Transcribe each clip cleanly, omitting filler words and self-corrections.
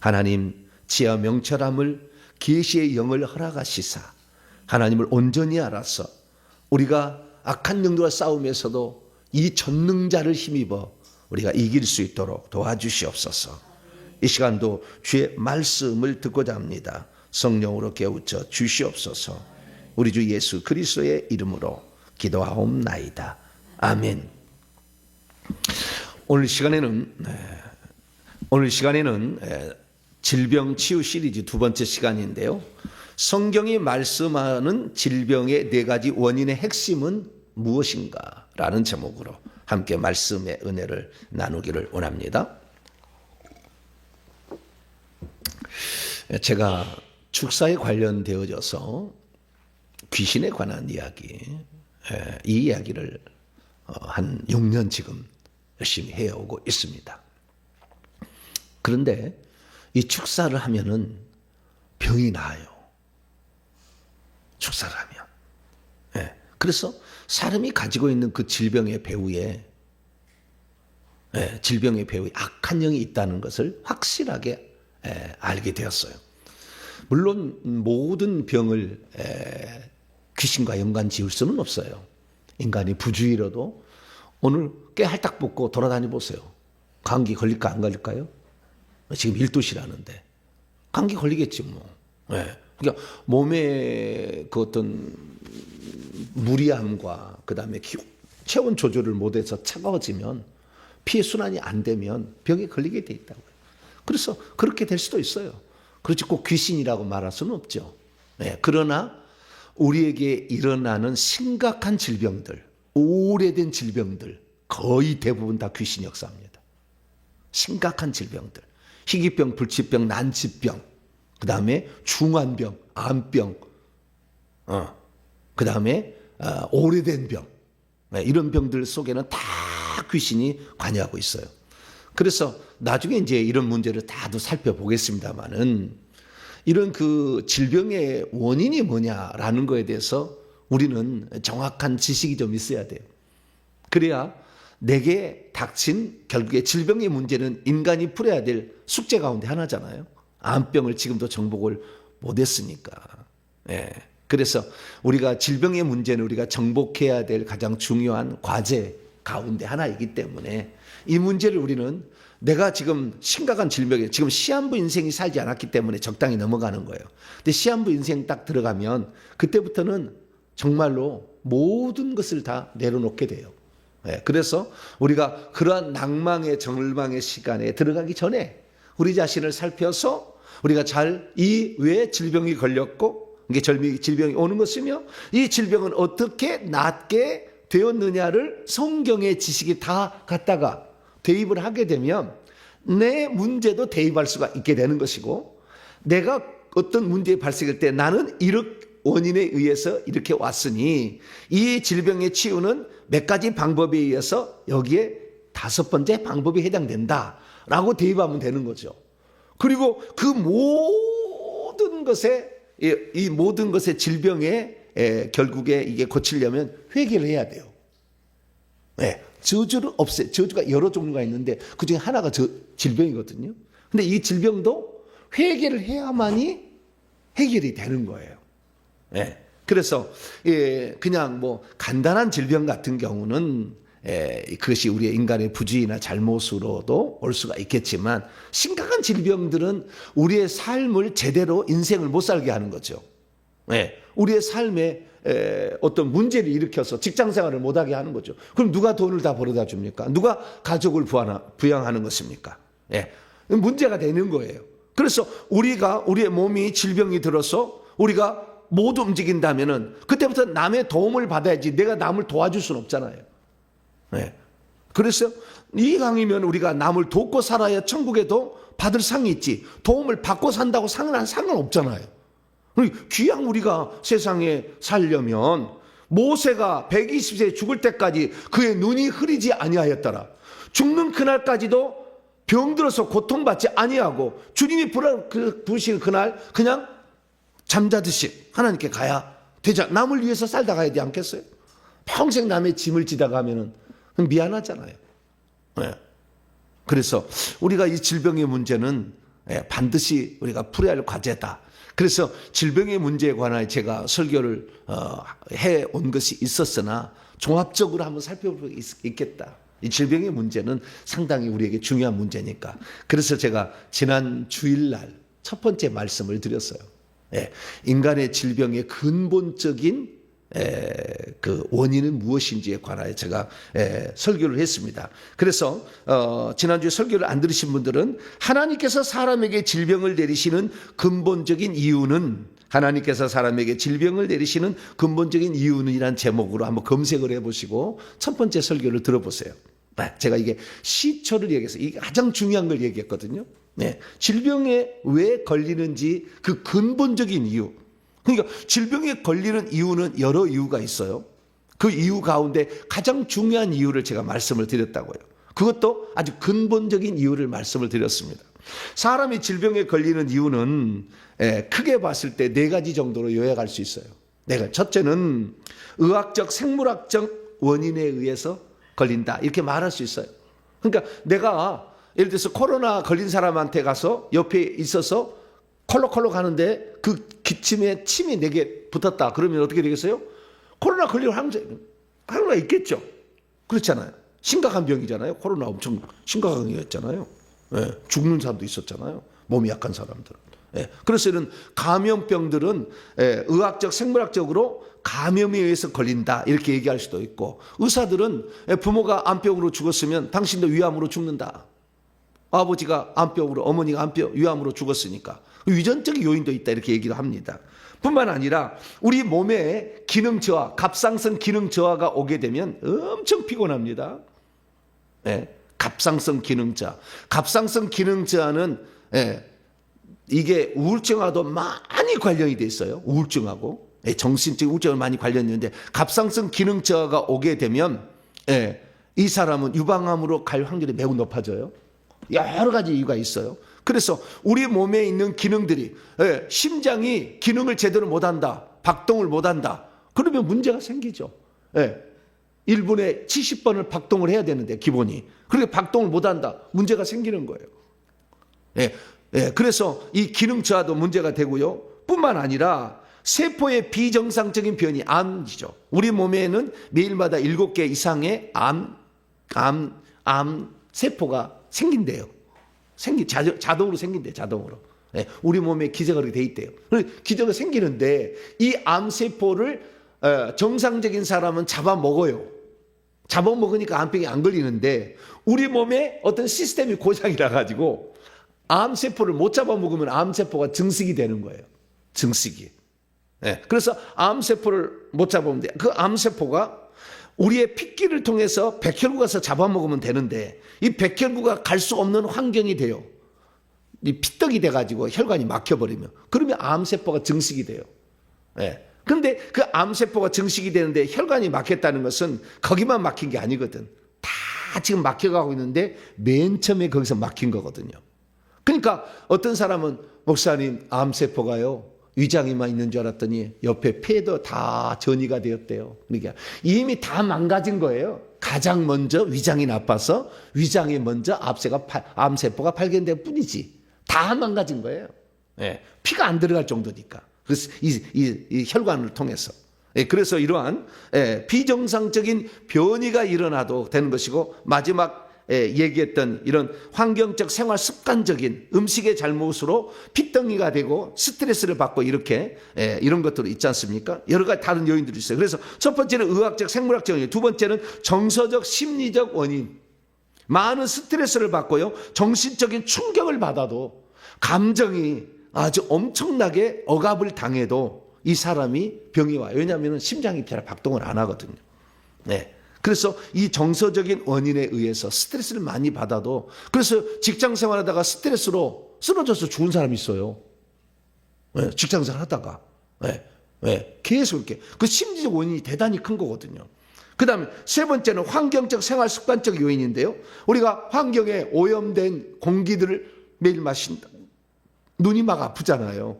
하나님 지혜와 명철함을 계시의 영을 허락하시사 하나님을 온전히 알아서 우리가 악한 영들과 싸움에서도 이 전능자를 힘입어 우리가 이길 수 있도록 도와주시옵소서. 이 시간도 주의 말씀을 듣고자 합니다. 성령으로 깨우쳐 주시옵소서. 우리 주 예수 그리스도의 이름으로 기도하옵나이다. 아멘. 오늘 시간에는 질병 치유 시리즈 두 번째 시간인데요. 성경이 말씀하는 질병의 네 가지 원인의 핵심은 무엇인가? 라는 제목으로 함께 말씀의 은혜를 나누기를 원합니다. 제가 축사에 관련되어져서 귀신에 관한 이야기, 이 이야기를 한 6년 지금 열심히 해오고 있습니다. 그런데 이 축사를 하면은 병이 나아요. 축사를 하면. 그래서 사람이 가지고 있는 그 질병의 배후에 악한 영이 있다는 것을 확실하게 알게 되었어요. 물론 모든 병을 귀신과 연관 지을 수는 없어요. 인간이 부주의로도 오늘 꽤 할딱 벗고 돌아다니 보세요. 감기 걸릴까 안 걸릴까요? 지금 1도시라는데 감기 걸리겠지 뭐. 그러니까 몸에 그 어떤 무리함과 그다음에 체온 조절을 못해서 차가워지면 피해 순환이 안 되면 병에 걸리게 돼 있다고요. 그래서 그렇게 될 수도 있어요. 그렇지 꼭 귀신이라고 말할 수는 없죠. 그러나 우리에게 일어나는 심각한 질병들, 오래된 질병들 거의 대부분 다 귀신 역사입니다. 심각한 질병들, 희귀병, 불치병, 난치병, 그 다음에 중환병, 암병, 그 다음에 오래된 병, 이런 병들 속에는 다 귀신이 관여하고 있어요. 그래서 나중에 이제 이런 문제를 다도 살펴보겠습니다만은 이런 그 질병의 원인이 뭐냐라는 거에 대해서 우리는 정확한 지식이 좀 있어야 돼요. 그래야 내게 닥친 결국에 질병의 문제는 인간이 풀어야 될 숙제 가운데 하나잖아요. 암병을 지금도 정복을 못했으니까. 그래서 우리가 질병의 문제는 우리가 정복해야 될 가장 중요한 과제 가운데 하나이기 때문에 이 문제를 우리는 내가 지금 심각한 질병에 지금 시한부 인생이 살지 않았기 때문에 적당히 넘어가는 거예요. 근데 시한부 인생 딱 들어가면 그때부터는 정말로 모든 것을 다 내려놓게 돼요. 그래서 우리가 그러한 낭망의 절망의 시간에 들어가기 전에 우리 자신을 살펴서 우리가 잘 이 왜 질병이 걸렸고 이게 질병이 오는 것이며 이 질병은 어떻게 낫게 되었느냐를 성경의 지식이 다 갖다가 대입을 하게 되면 내 문제도 대입할 수가 있게 되는 것이고 내가 어떤 문제에 발생할 때 나는 이런 원인에 의해서 이렇게 왔으니 이 질병의 치유는 몇 가지 방법에 의해서 여기에 5번째 방법이 해당된다라고 대입하면 되는 거죠. 그리고 그 모든 것에 이 모든 것의 질병에 결국에 이게 고치려면 회개를 해야 돼요. 저주를 저주가 여러 종류가 있는데 그 중에 하나가 질병이거든요. 근데 이 질병도 회개를 해야만이 해결이 되는 거예요. 그래서 그냥 뭐 간단한 질병 같은 경우는 그것이 우리의 인간의 부주의나 잘못으로도 올 수가 있겠지만 심각한 질병들은 우리의 삶을 제대로 인생을 못 살게 하는 거죠. 우리의 삶에 어떤 문제를 일으켜서 직장생활을 못하게 하는 거죠. 그럼 누가 돈을 다 벌어다 줍니까? 누가 가족을 부양하는 것입니까? 문제가 되는 거예요. 그래서 우리의 몸이 질병이 들어서 우리가 못 움직인다면은 그때부터 남의 도움을 받아야지 내가 남을 도와줄 수는 없잖아요. 그래서 이 강이면 우리가 남을 돕고 살아야 천국에도 받을 상이 있지 도움을 받고 산다고 상관없잖아요. 귀양 우리가 세상에 살려면 모세가 120세 죽을 때까지 그의 눈이 흐리지 아니하였더라. 죽는 그날까지도 병들어서 고통받지 아니하고 주님이 부르신 그날 그냥 잠자듯이 하나님께 가야 되자. 남을 위해서 살다 가야 되지 않겠어요? 평생 남의 짐을 지다가 하면은 미안하잖아요. 그래서 우리가 이 질병의 문제는 반드시 우리가 풀어야 할 과제다. 그래서 질병의 문제에 관하여 제가 설교를 해온 것이 있었으나 종합적으로 한번 살펴볼 수 있겠다. 이 질병의 문제는 상당히 우리에게 중요한 문제니까. 그래서 제가 지난 주일날 첫 번째 말씀을 드렸어요. 인간의 질병의 근본적인 그 원인은 무엇인지에 관하여 제가 설교를 했습니다. 그래서 지난주에 설교를 안 들으신 분들은 하나님께서 사람에게 질병을 내리시는 근본적인 이유는 하나님께서 사람에게 질병을 내리시는 근본적인 이유는 이란 제목으로 한번 검색을 해보시고 첫 번째 설교를 들어보세요. 제가 이게 시초를 얘기해서 이게 가장 중요한 걸 얘기했거든요. 질병에 왜 걸리는지 그 근본적인 이유. 그러니까 질병에 걸리는 이유는 여러 이유가 있어요. 그 이유 가운데 가장 중요한 이유를 제가 말씀을 드렸다고요. 그것도 아주 근본적인 이유를 말씀을 드렸습니다. 사람이 질병에 걸리는 이유는 크게 봤을 때 네 가지 정도로 요약할 수 있어요. 첫째는 의학적, 생물학적 원인에 의해서 걸린다. 이렇게 말할 수 있어요. 그러니까 내가 예를 들어서 코로나 걸린 사람한테 가서 옆에 있어서 콜록콜록 하는데 그 기침에 침이 내게 붙었다. 그러면 어떻게 되겠어요? 코로나 걸릴 확률이 있겠죠. 그렇잖아요. 심각한 병이잖아요. 코로나 엄청 심각한 병이었잖아요. 죽는 사람도 있었잖아요. 몸이 약한 사람들은. 그래서 이런 감염병들은 의학적, 생물학적으로 감염에 의해서 걸린다. 이렇게 얘기할 수도 있고, 의사들은 부모가 암병으로 죽었으면 당신도 위암으로 죽는다. 아버지가 암병으로, 어머니가 위암으로 죽었으니까 유전적 요인도 있다. 이렇게 얘기를 합니다. 뿐만 아니라 우리 몸에 기능 저하, 갑상선 기능 저하가 오게 되면 엄청 피곤합니다. 갑상선 기능 저하. 갑상선 기능 저하는 이게 우울증하고도 많이 관련이 돼 있어요. 우울증하고. 정신적 우울증을 많이 관련이 있는데 갑상선 기능 저하가 오게 되면 이 사람은 유방암으로 갈 확률이 매우 높아져요. 여러 가지 이유가 있어요. 그래서 우리 몸에 있는 기능들이 심장이 기능을 제대로 못한다. 박동을 못한다. 그러면 문제가 생기죠. 1분에 70번을 박동을 해야 되는데 기본이. 그렇게 박동을 못한다. 문제가 생기는 거예요. 그래서 이 기능 저하도 문제가 되고요. 뿐만 아니라 세포의 비정상적인 변이, 암이죠. 우리 몸에는 매일마다 7개 이상의 암 세포가 생긴대요. 자동으로 생긴대요. 자동으로. 우리 몸에 기저가 그렇게 돼 있대요. 기저가 생기는데 이 암세포를 정상적인 사람은 잡아먹어요. 잡아먹으니까 암병이 안 걸리는데 우리 몸에 어떤 시스템이 고장이 나가지고 암세포를 못 잡아먹으면 암세포가 증식이 되는 거예요. 증식이. 그래서 암세포를 못 잡으면 돼. 그 암세포가 우리의 핏기를 통해서 백혈구 가서 잡아먹으면 되는데 이 백혈구가 갈 수 없는 환경이 돼요. 이 피떡이 돼가지고 혈관이 막혀버리면 그러면 암세포가 증식이 돼요. 그런데 그 암세포가 증식이 되는데 혈관이 막혔다는 것은 거기만 막힌 게 아니거든. 다 지금 막혀가고 있는데 맨 처음에 거기서 막힌 거거든요. 그러니까 어떤 사람은 목사님 암세포가요 위장에만 있는 줄 알았더니 옆에 폐도 다 전이가 되었대요. 그러니까 이미 다 망가진 거예요. 가장 먼저 위장이 나빠서 위장에 먼저 암세포가 발견될 뿐이지 다 망가진 거예요. 피가 안 들어갈 정도니까. 그래서 이 혈관을 통해서. 그래서 이러한 비정상적인 변이가 일어나도 되는 것이고 마지막 얘기했던 이런 환경적 생활 습관적인 음식의 잘못으로 핏덩이가 되고 스트레스를 받고 이렇게 이런 것들이 있지 않습니까? 여러 가지 다른 요인들이 있어요. 그래서 첫 번째는 의학적 생물학적 원인, 두 번째는 정서적 심리적 원인. 많은 스트레스를 받고요. 정신적인 충격을 받아도 감정이 아주 엄청나게 억압을 당해도 이 사람이 병이 와요. 왜냐하면 심장이 잘 박동을 안 하거든요. 그래서 이 정서적인 원인에 의해서 스트레스를 많이 받아도 그래서 직장 생활하다가 스트레스로 쓰러져서 죽은 사람이 있어요. 직장 생활 하다가. 계속 이렇게. 그 심리적 원인이 대단히 큰 거거든요. 그 다음에 세 번째는 환경적 생활 습관적 요인인데요. 우리가 환경에 오염된 공기들을 매일 마신다. 눈이 막 아프잖아요.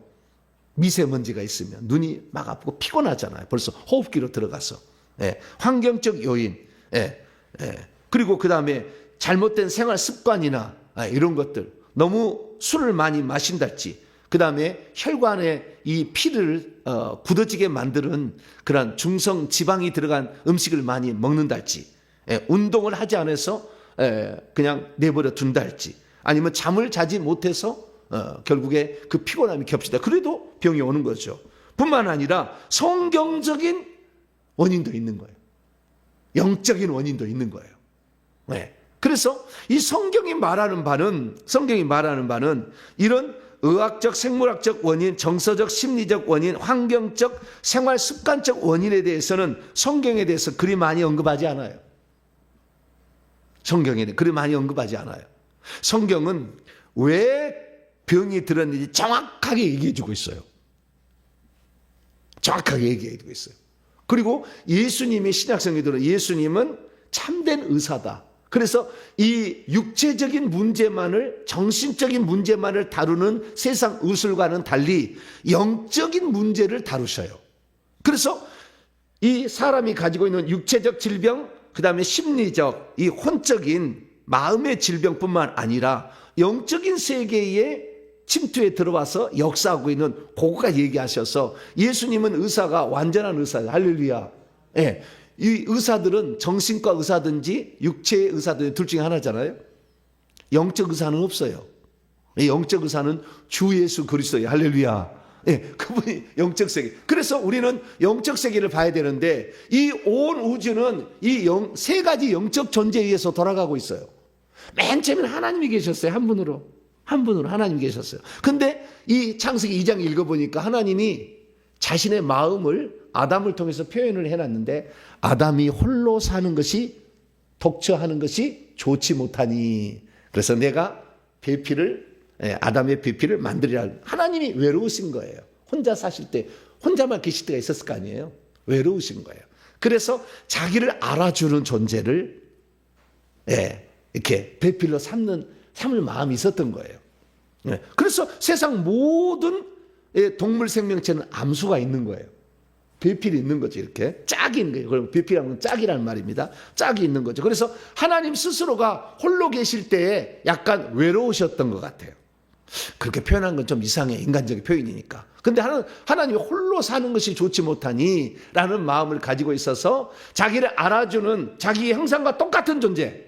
미세먼지가 있으면 눈이 막 아프고 피곤하잖아요. 벌써 호흡기로 들어가서. 환경적 요인, 그리고 그 다음에 잘못된 생활 습관이나 이런 것들, 너무 술을 많이 마신달지, 그 다음에 혈관에 이 피를 굳어지게 만드는 그런 중성 지방이 들어간 음식을 많이 먹는달지, 운동을 하지 않아서 그냥 내버려 둔달지, 아니면 잠을 자지 못해서 결국에 그 피곤함이 겹치다. 그래도 병이 오는 거죠. 뿐만 아니라 성경적인 원인도 있는 거예요. 영적인 원인도 있는 거예요. 그래서 이 성경이 말하는 바는 이런 의학적, 생물학적 원인, 정서적, 심리적 원인, 환경적, 생활 습관적 원인에 대해서는 성경에 대해서 그리 많이 언급하지 않아요. 성경에 그리 많이 언급하지 않아요. 성경은 왜 병이 들었는지 정확하게 얘기해 주고 있어요. 정확하게 얘기해 주고 있어요. 그리고 예수님이 신약성경에 예수님은 참된 의사다. 그래서 이 육체적인 문제만을, 정신적인 문제만을 다루는 세상 의술과는 달리 영적인 문제를 다루셔요. 그래서 이 사람이 가지고 있는 육체적 질병, 그 다음에 심리적, 이 혼적인 마음의 질병뿐만 아니라 영적인 세계에 침투에 들어와서 역사하고 있는 그거가 얘기하셔서, 예수님은 의사가 완전한 의사예요. 할렐루야. 이 의사들은 정신과 의사든지 육체의 의사든지 둘 중에 하나잖아요. 영적 의사는 없어요. 영적 의사는 주 예수 그리스도예요. 할렐루야. 그분이 영적 세계. 그래서 우리는 영적 세계를 봐야 되는데, 이 온 우주는 이 세 가지 영적 존재에 의해서 돌아가고 있어요. 맨 처음에는 하나님이 계셨어요. 한 분으로 하나님이 계셨어요. 근데 이 창세기 2장 읽어보니까 하나님이 자신의 마음을 아담을 통해서 표현을 해놨는데, 아담이 홀로 사는 것이, 독처하는 것이 좋지 못하니, 그래서 내가 아담의 배필을 만들리라. 하나님이 외로우신 거예요. 혼자 사실 때, 혼자만 계실 때가 있었을 거 아니에요. 외로우신 거예요. 그래서 자기를 알아주는 존재를 이렇게 배필로 삼을 마음이 있었던 거예요. 그래서 세상 모든 동물 생명체는 암수가 있는 거예요. 배필이 있는 거죠. 이렇게 짝이 있는 거예요. 그럼 배필이라는 건 짝이라는 말입니다. 짝이 있는 거죠. 그래서 하나님 스스로가 홀로 계실 때에 약간 외로우셨던 것 같아요. 그렇게 표현한 건 좀 이상해. 인간적인 표현이니까. 근데 하나님이 홀로 사는 것이 좋지 못하니 라는 마음을 가지고 있어서 자기를 알아주는, 자기 형상과 똑같은 존재,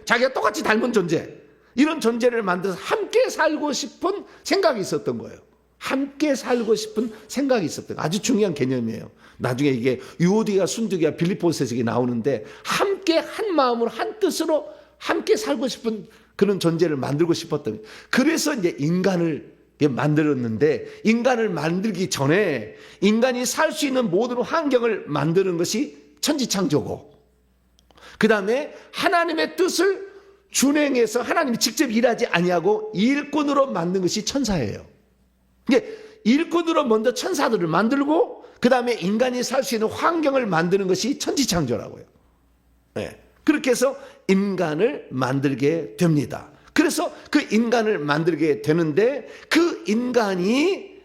자기가 똑같이 닮은 존재, 이런 존재를 만들어서 함께 살고 싶은 생각이 있었던 거예요. 함께 살고 싶은 생각이 있었던, 아주 중요한 개념이에요. 나중에 이게 유오디아, 순두기와 빌립보서에 나오는데, 함께 한 마음으로 한 뜻으로 함께 살고 싶은 그런 존재를 만들고 싶었던. 그래서 이제 인간을 만들었는데, 인간을 만들기 전에 인간이 살 수 있는 모든 환경을 만드는 것이 천지창조고, 그 다음에 하나님의 뜻을 준행해서 하나님이 직접 일하지 아니하고 일꾼으로 만든 것이 천사예요. 이게 일꾼으로 먼저 천사들을 만들고, 그 다음에 인간이 살 수 있는 환경을 만드는 것이 천지창조라고요. 그렇게 해서 인간을 만들게 됩니다. 그래서 그 인간을 만들게 되는데, 그 인간이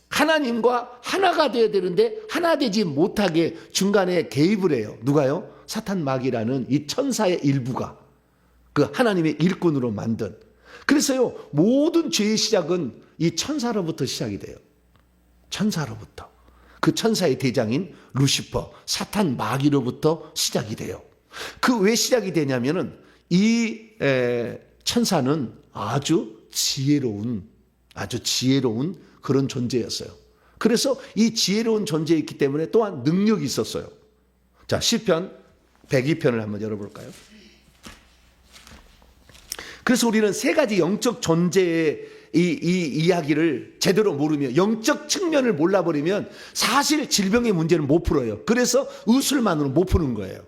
하나님과 하나가 되어야 되는데 하나 되지 못하게 중간에 개입을 해요. 누가요? 사탄 마귀라는 이 천사의 일부가 그 하나님의 일꾼으로 만든. 그래서요, 모든 죄의 시작은 이 천사로부터 시작이 돼요. 천사로부터. 그 천사의 대장인 루시퍼, 사탄 마귀로부터 시작이 돼요. 그 왜 시작이 되냐면은 이 천사는 아주 지혜로운 그런 존재였어요. 그래서 이 지혜로운 존재였기 때문에 또한 능력이 있었어요. 자, 시편 102편을 한번 열어볼까요? 그래서 우리는 세 가지 영적 존재의 이 이야기를 제대로 모르면, 영적 측면을 몰라버리면 사실 질병의 문제는 못 풀어요. 그래서 의술만으로 못 푸는 거예요.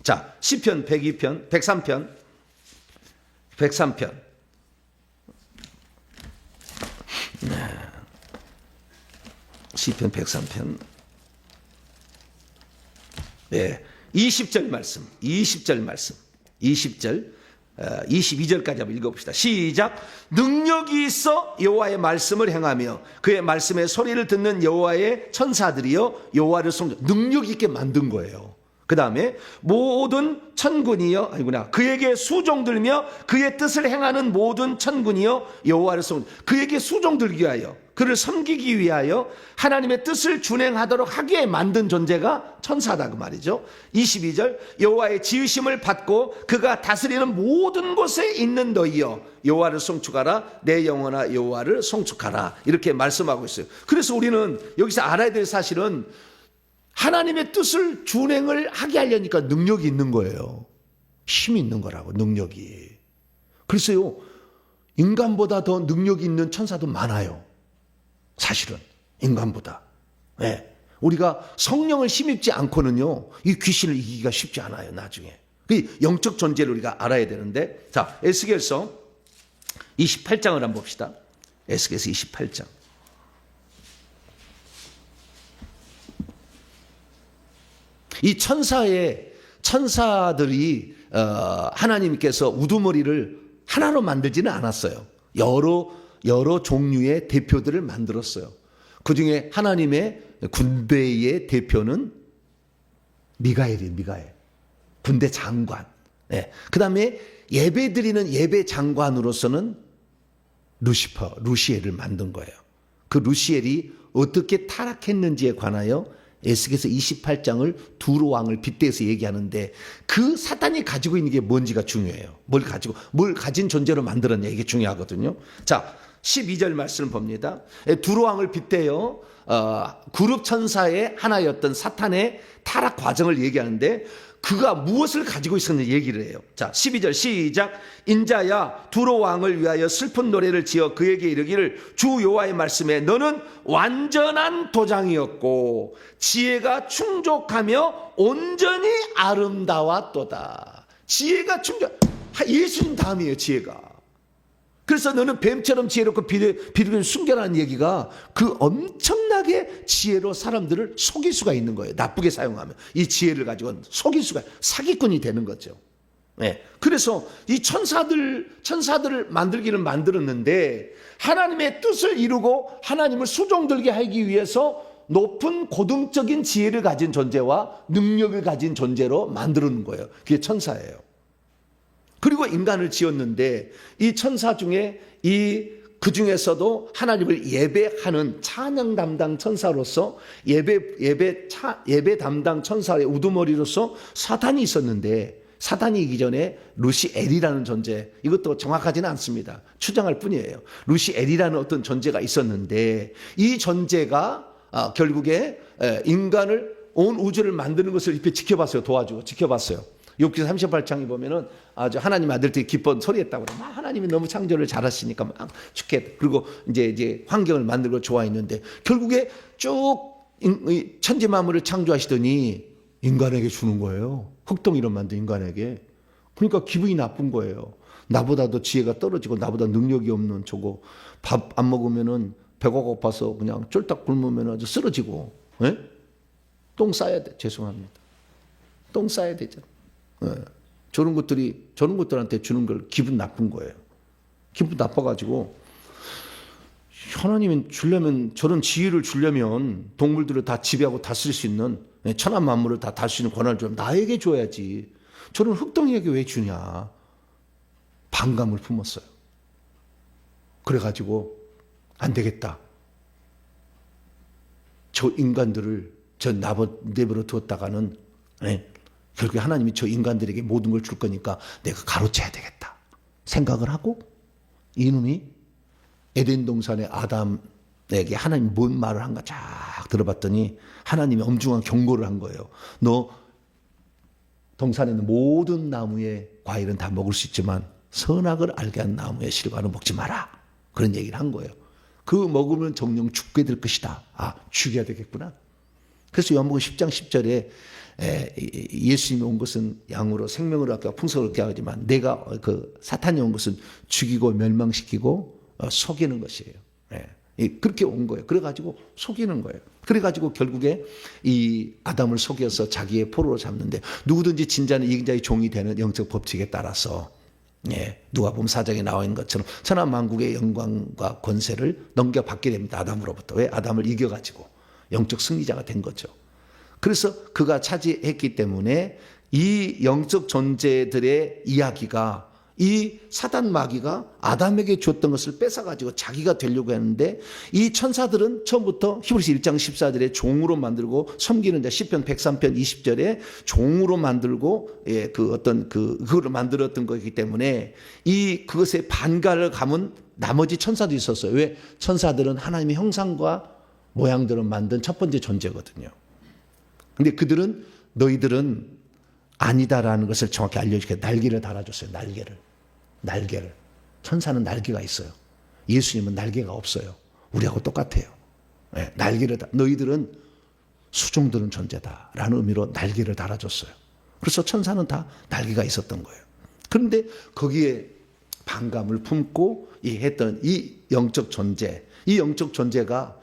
자, 시편 102편, 103편. 시편 103편. 20절 말씀. 22절까지 한번 읽어봅시다. 시작. 능력이 있어 여호와의 말씀을 행하며 그의 말씀의 소리를 듣는 여호와의 천사들이여 여호와를 능력 있게 만든 거예요. 그 다음에 모든 천군이여, 아니구나, 그에게 수종들며 그의 뜻을 행하는 모든 천군이여 여호와를 그에게 수종들기 위하여, 그를 섬기기 위하여 하나님의 뜻을 준행하도록 하게 만든 존재가 천사다 그 말이죠. 22절 여호와의 지으심을 받고 그가 다스리는 모든 곳에 있는 너희여 여호와를 송축하라, 내 영혼아 여호와를 송축하라, 이렇게 말씀하고 있어요. 그래서 우리는 여기서 알아야 될 사실은 하나님의 뜻을 준행을 하게 하려니까 능력이 있는 거예요. 힘이 있는 거라고, 능력이. 그래서요, 인간보다 더 능력이 있는 천사도 많아요. 사실은 인간보다. 네. 우리가 성령을 힘입지 않고는요, 이 귀신을 이기기가 쉽지 않아요. 나중에 그 영적 존재를 우리가 알아야 되는데, 자, 에스겔서 28장을 한번 봅시다. 에스겔서 28장. 이 천사들이 하나님께서 우두머리를 하나로 만들지는 않았어요. 여러 종류의 대표들을 만들었어요. 그 중에 하나님의 군대의 대표는 미가엘이에요. 미가엘. 군대 장관. 네. 그 다음에 예배 드리는 예배 장관으로서는 루시엘을 만든 거예요. 그 루시엘이 어떻게 타락했는지에 관하여 에스겔서 28장을 두로 왕을 빗대서 얘기하는데, 그 사탄이 가지고 있는 게 뭔지가 중요해요. 뭘 가진 존재로 만들었냐, 이게 중요하거든요. 자, 12절 말씀을 봅니다. 두로 왕을 빗대어 그룹 천사의 하나였던 사탄의 타락 과정을 얘기하는데, 그가 무엇을 가지고 있었는지 얘기를 해요. 자, 12절 시작. 인자야 두로 왕을 위하여 슬픈 노래를 지어 그에게 이르기를, 주 여호와의 말씀에 너는 완전한 도장이었고 지혜가 충족하며 온전히 아름다웠도다. 지혜가 예수님 다음이에요. 지혜가. 그래서 너는 뱀처럼 지혜롭고 비둘기는 순결한 얘기가, 그 엄청나게 지혜로 사람들을 속일 수가 있는 거예요. 나쁘게 사용하면 이 지혜를 가지고 속일 수가, 사기꾼이 되는 거죠. 네. 그래서 이 천사들을 만들기는 만들었는데, 하나님의 뜻을 이루고 하나님을 수종들게 하기 위해서 높은 고등적인 지혜를 가진 존재와 능력을 가진 존재로 만드는 거예요. 그게 천사예요. 그리고 인간을 지었는데, 이 천사 중에 그 중에서도 하나님을 예배하는 찬양 담당 천사로서, 예배 담당 천사의 우두머리로서 사탄이 있었는데, 사탄이 이기 전에 루시엘이라는 존재, 이것도 정확하지는 않습니다. 추정할 뿐이에요. 루시엘이라는 어떤 존재가 있었는데, 이 존재가 결국에 인간을, 온 우주를 만드는 것을 이렇게 지켜봤어요. 도와주고 지켜봤어요. 욥기 38장에 보면은 아주 하나님 아들들이 기뻐 소리했다고 그래요. 하나님이 너무 창조를 잘하시니까 막 축해. 그리고 이제 환경을 만들고 좋아했는데, 결국에 쭉 천지 만물을 창조하시더니 인간에게 주는 거예요. 흙덩이로 만든 인간에게. 그러니까 기분이 나쁜 거예요. 나보다도 지혜가 떨어지고 나보다 능력이 없는 저거, 밥 안 먹으면은 배가 고파서 그냥 쫄딱 굶으면 아주 쓰러지고, 예? 똥 싸야 돼. 죄송합니다. 똥 싸야 되잖아. 네. 저런 것들한테 주는 걸 기분 나쁜 거예요. 기분 나빠가지고, 하나님이 주려면, 저런 지혜를 주려면 동물들을 다 지배하고 다스릴 수 있는, 천하 만물을 다 다스릴 수 있는 권한을 주면 나에게 줘야지. 저런 흙덩이에게 왜 주냐. 반감을 품었어요. 그래가지고 안 되겠다. 저 인간들을 내버려 두었다가는, 결국에 하나님이 저 인간들에게 모든 걸 줄 거니까 내가 가로채야 되겠다 생각을 하고, 이놈이 에덴 동산의 아담에게 하나님이 뭔 말을 한가 쫙 들어봤더니 하나님이 엄중한 경고를 한 거예요. 너 동산에 있는 모든 나무의 과일은 다 먹을 수 있지만 선악을 알게 한 나무의 실과는 먹지 마라. 그런 얘기를 한 거예요. 그 먹으면 정령 죽게 될 것이다. 아, 죽여야 되겠구나. 그래서 요한복음 10장 10절에 예수님이 온 것은 양으로 생명을 얻게 하고 풍성을 얻게 하지만, 내가 사탄이 온 것은 죽이고 멸망시키고 속이는 것이에요. 그렇게 온 거예요. 그래가지고 속이는 거예요. 그래가지고 결국에 이 아담을 속여서 자기의 포로로 잡는데, 누구든지 진자는 이기자의 종이 되는 영적 법칙에 따라서, 누가복음 4장에 나와 있는 것처럼 천하 만국의 영광과 권세를 넘겨받게 됩니다. 아담으로부터. 왜? 아담을 이겨가지고 영적 승리자가 된 거죠. 그래서 그가 차지했기 때문에 이 영적 존재들의 이야기가 이 사단 마귀가 아담에게 줬던 것을 뺏어가지고 자기가 되려고 했는데 이 천사들은 처음부터 히브리서 1장 14절에 종으로 만들고 섬기는 자 시편 103편 20절에 종으로 만들고 그거를 만들었던 거기 때문에 그것에 반가를 감은 나머지 천사도 있었어요. 왜? 천사들은 하나님의 형상과 모양들을 만든 첫 번째 존재거든요. 근데 그들은 너희들은 아니다라는 것을 정확히 알려주게 날개를 달아줬어요. 날개를. 천사는 날개가 있어요. 예수님은 날개가 없어요. 우리하고 똑같아요. 네, 너희들은 수종드는 존재다라는 의미로 날개를 달아줬어요. 그래서 천사는 다 날개가 있었던 거예요. 그런데 거기에 반감을 품고 했던 이 영적 존재가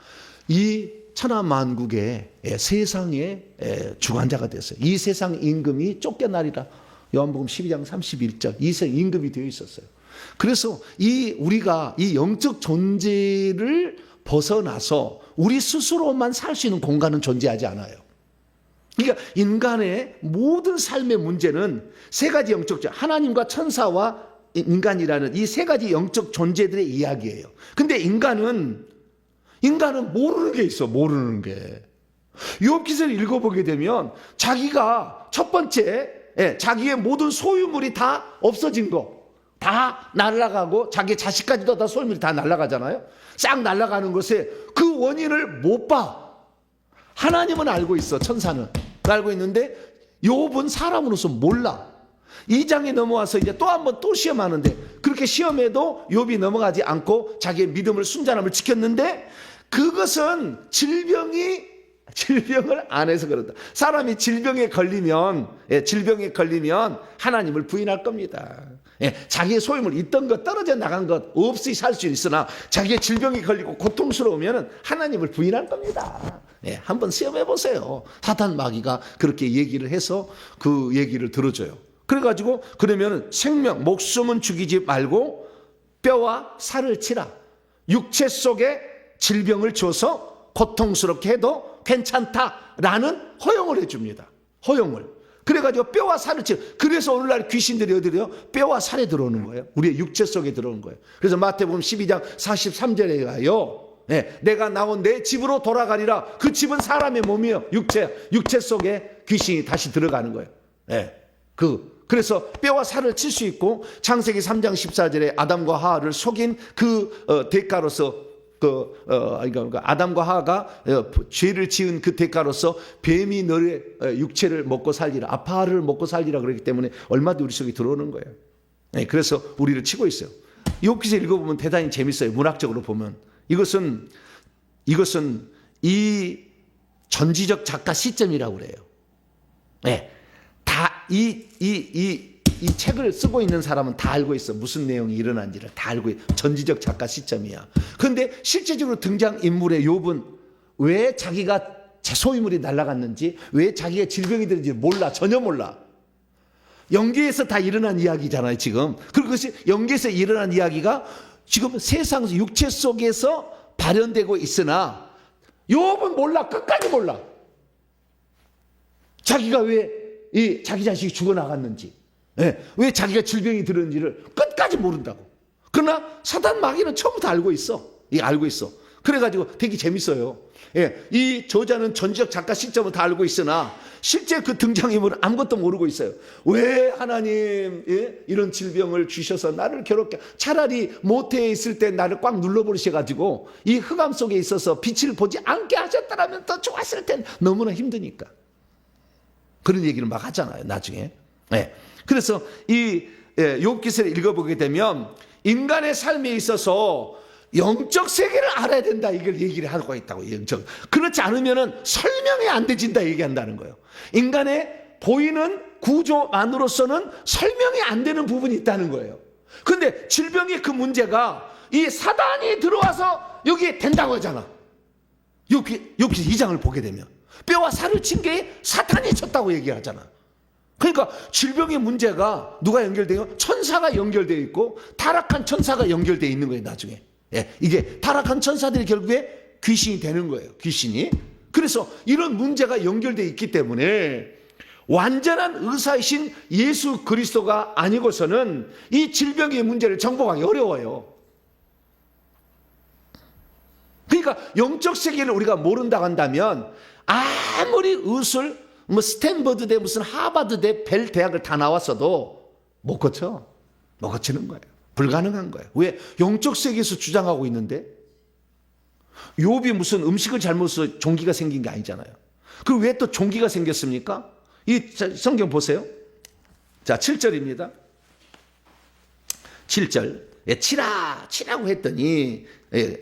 이 천하만국의 세상의 주관자가 됐어요. 이 세상 임금이 쫓겨나리라. 요한복음 12장 31절 이 세상 임금이 되어 있었어요. 그래서 우리가 이 영적 존재를 벗어나서 우리 스스로만 살 수 있는 공간은 존재하지 않아요. 그러니까 인간의 모든 삶의 문제는 세 가지 영적 존재, 하나님과 천사와 인간이라는 이 세 가지 영적 존재들의 이야기예요. 근데 인간은 모르는 게 있어. 모르는 게. 욥기서를 읽어보게 되면 자기가 첫 번째 자기의 모든 소유물이 다 없어진 거 다 날아가고 자기 자식까지도 다 소유물이 다 날아가잖아요. 싹 날아가는 것에 그 원인을 못 봐. 하나님은 알고 있어. 천사는 알고 있는데 욥은 사람으로서 몰라. 2장에 넘어와서 이제 또 한 번 또 시험하는데 그렇게 시험해도 욥이 넘어가지 않고 자기의 믿음을 순전함을 지켰는데 그것은 질병을 안 해서 그런다. 사람이 질병에 걸리면 하나님을 부인할 겁니다. 자기의 소유물 있던 것 떨어져 나간 것 없이 살 수 있으나 자기의 질병이 걸리고 고통스러우면 하나님을 부인할 겁니다. 한번 시험해 보세요. 사탄 마귀가 그렇게 얘기를 해서 그 얘기를 들어줘요. 그래가지고 그러면 목숨은 죽이지 말고 뼈와 살을 치라. 육체 속에 질병을 줘서 고통스럽게 해도 괜찮다라는 허용을 해줍니다. 허용을. 그래가지고 뼈와 살을 치라. 그래서 오늘날 귀신들이 어디로요? 뼈와 살에 들어오는 거예요. 우리의 육체 속에 들어오는 거예요. 그래서 마태복음 12장 43절에 가요. 내가 나온 내 집으로 돌아가리라. 그 집은 사람의 몸이요. 육체 속에 귀신이 다시 들어가는 거예요. 그래서 뼈와 살을 칠 수 있고 창세기 3장 14절에 아담과 하와를 속인 대가로서 아담과 하와가 죄를 지은 그 대가로서 뱀이 너의 육체를 먹고 살리라, 아파를 먹고 살리라 그랬기 때문에 얼마든지 우리 속에 들어오는 거예요. 그래서 우리를 치고 있어요. 욥기서 읽어보면 대단히 재밌어요. 문학적으로 보면 이것은 이 전지적 작가 시점이라고 그래요. 이 책을 쓰고 있는 사람은 다 알고 있어. 무슨 내용이 일어난지를 다 알고 있어. 전지적 작가 시점이야. 그런데 실제적으로 등장인물의 욥은 왜 자기가 소유물이 날아갔는지, 왜 자기가 질병이 들는지 몰라. 전혀 몰라. 연계에서 다 일어난 이야기잖아요, 지금. 그리고 그것이 연계에서 일어난 이야기가 지금 세상 육체 속에서 발현되고 있으나 욥은 몰라. 끝까지 몰라. 자기가 왜 자기 자식이 죽어나갔는지, 왜 자기가 질병이 들었는지를 끝까지 모른다고. 그러나 사단 마귀는 처음부터 알고 있어. 알고 있어. 그래가지고 되게 재밌어요. 이 저자는 전지적 작가 시점을 다 알고 있으나 실제 그 등장인물은 아무것도 모르고 있어요. 왜 하나님 이런 질병을 주셔서 나를 괴롭게, 차라리 모태에 있을 때 나를 꽉 눌러버리셔가지고 이 흑암 속에 있어서 빛을 보지 않게 하셨다라면 더 좋았을 텐데 너무나 힘드니까. 그런 얘기를 막 하잖아요, 나중에. 그래서 이 욥기서를 읽어보게 되면 인간의 삶에 있어서 영적 세계를 알아야 된다, 이걸 얘기를 하고 있다고. 영적. 그렇지 않으면 설명이 안 되진다 얘기한다는 거예요. 인간의 보이는 구조만으로서는 설명이 안 되는 부분이 있다는 거예요. 그런데 질병의 그 문제가 이 사단이 들어와서 여기 된다고 하잖아. 욥기서 2장을 보게 되면 뼈와 살을 친 게 사탄이 쳤다고 얘기하잖아. 그러니까 질병의 문제가 누가 연결돼요? 천사가 연결되어 있고 타락한 천사가 연결되어 있는 거예요, 나중에. 이게 타락한 천사들이 결국에 귀신이 되는 거예요. 귀신이. 그래서 이런 문제가 연결되어 있기 때문에 완전한 의사이신 예수 그리스도가 아니고서는 이 질병의 문제를 정복하기 어려워요. 그러니까 영적 세계를 우리가 모른다고 한다면 아무리 의술, 스탠퍼드대 무슨 하버드대 벨 대학을 다 나왔어도 못 고쳐. 못 고치는 거예요. 불가능한 거예요. 왜? 영적 세계에서 주장하고 있는데 욥이 무슨 음식을 잘못해서 종기가 생긴 게 아니잖아요. 그 왜 또 종기가 생겼습니까? 이 성경 보세요. 자, 7절입니다. 7절. 치라고 했더니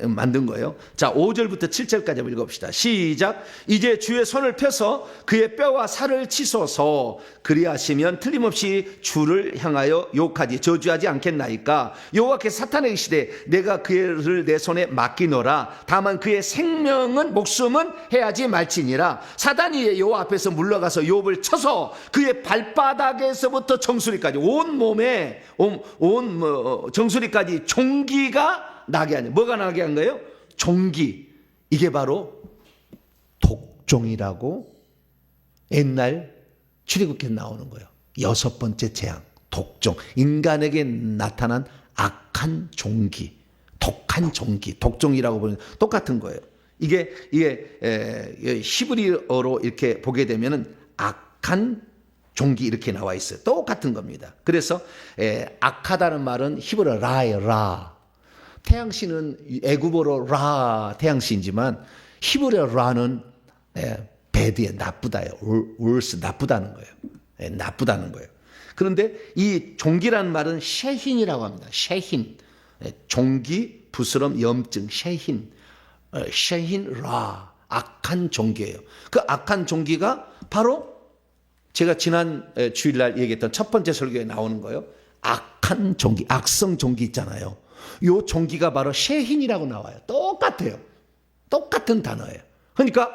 만든 거예요. 자, 5절부터 7절까지 한번 읽어봅시다. 시작. 이제 주의 손을 펴서 그의 뼈와 살을 치소서. 그리하시면 틀림없이 주를 향하여 욕하지 저주하지 않겠나이까. 여호와께서 사탄에게 이르시되 내가 그를 내 손에 맡기노라. 다만 그의 생명은 목숨은 해하지 말지니라. 사단이 여호와 앞에서 물러가서 욥을 쳐서 그의 발바닥에서부터 정수리까지 온 몸에 정수리까지 종기가 나게 하냐. 뭐가 나게 한 거예요? 종기. 이게 바로 독종이라고 옛날 출애굽기에 나오는 거예요. 6번째 재앙, 독종. 인간에게 나타난 악한 종기, 독한 종기, 독종이라고 보면 똑같은 거예요. 이게 히브리어로 이렇게 보게 되면은 악한 종기 이렇게 나와 있어요. 똑같은 겁니다. 그래서 악하다는 말은 히브리어 라예요. 라. 태양신은 애굽어로 라 태양신이지만 히브리어 라는 배드에 나쁘다예요. worse 나쁘다는 거예요. 나쁘다는 거예요. 그런데 이 종기라는 말은 셰힌이라고 합니다. 셰힌. 종기, 부스럼, 염증, 셰힌. 셰힌 라. 악한 종기예요. 그 악한 종기가 바로 제가 지난 주일날 얘기했던 첫 번째 설교에 나오는 거예요. 악한 종기, 악성 종기 있잖아요. 요 종기가 바로 셰힌이라고 나와요. 똑같아요. 똑같은 단어예요. 그러니까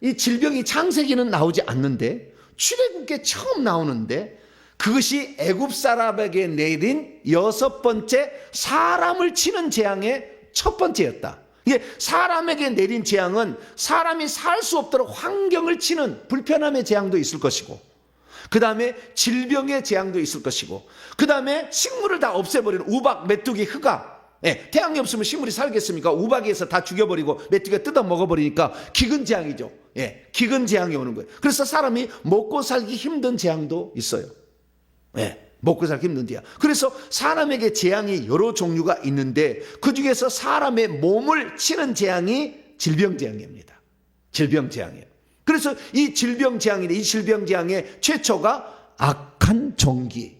이 질병이 창세기는 나오지 않는데 출애굽기에 처음 나오는데 그것이 애굽 사람에게 내린 6번째 사람을 치는 재앙의 첫 번째였다. 이게 사람에게 내린 재앙은 사람이 살 수 없도록 환경을 치는 불편함의 재앙도 있을 것이고, 그 다음에 질병의 재앙도 있을 것이고, 그 다음에 식물을 다 없애버리는 우박, 메뚜기, 흑암. 태양이 없으면 식물이 살겠습니까? 우박에서 다 죽여버리고 메뚜기가 뜯어 먹어버리니까 기근 재앙이죠. 기근 재앙이 오는 거예요. 그래서 사람이 먹고 살기 힘든 재앙도 있어요. 먹고 살기 힘든 재앙. 그래서 사람에게 재앙이 여러 종류가 있는데 그 중에서 사람의 몸을 치는 재앙이 질병 재앙입니다. 질병 재앙이에요. 그래서 이 질병 재앙인데 이 질병 재앙의 최초가 악한 종기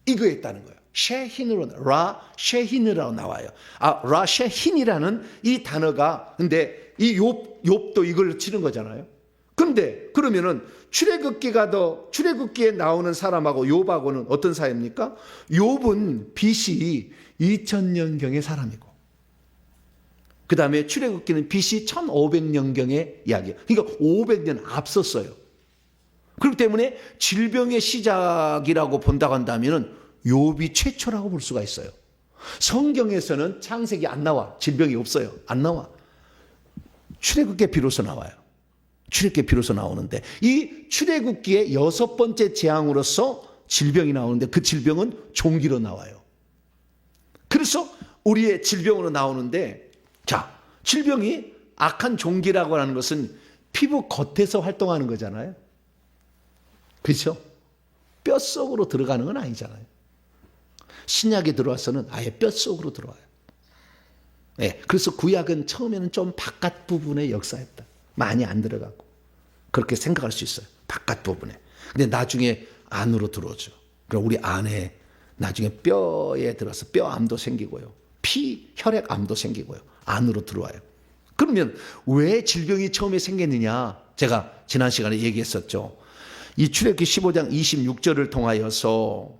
이거에 있다는 거예요. 셰힌으로 라 셰힌이라고 나와요. 라 셰힌이라는 이 단어가 근데 이 욥도 이걸 치는 거잖아요. 근데 그러면은 출애굽기에 나오는 사람하고 욥하고는 어떤 사이입니까? 욥은 BC 2000년경의 사람이고, 그 다음에 출애굽기는 BC 1500년경의 이야기예요. 그러니까 500년 앞섰어요. 그렇기 때문에 질병의 시작이라고 본다고 한다면은 욥이 최초라고 볼 수가 있어요. 성경에서는 창세기 안 나와. 질병이 없어요. 안 나와. 출애굽기에 비로소 나와요. 출애굽기에 비로소 나오는데 이 출애굽기의 6번째 재앙으로서 질병이 나오는데 그 질병은 종기로 나와요. 그래서 우리의 질병으로 나오는데, 자, 질병이 악한 종기라고 하는 것은 피부 겉에서 활동하는 거잖아요. 그렇죠? 뼛속으로 들어가는 건 아니잖아요. 신약에 들어와서는 아예 뼛속으로 들어와요. 그래서 구약은 처음에는 좀 바깥 부분의 역사였다. 많이 안 들어가고. 그렇게 생각할 수 있어요. 바깥 부분에. 근데 나중에 안으로 들어오죠. 그럼 우리 안에 나중에 뼈에 들어서 뼈암도 생기고요. 혈액암도 생기고요. 안으로 들어와요. 그러면 왜 질병이 처음에 생겼느냐? 제가 지난 시간에 얘기했었죠. 이 출애굽기 15장 26절을 통하여서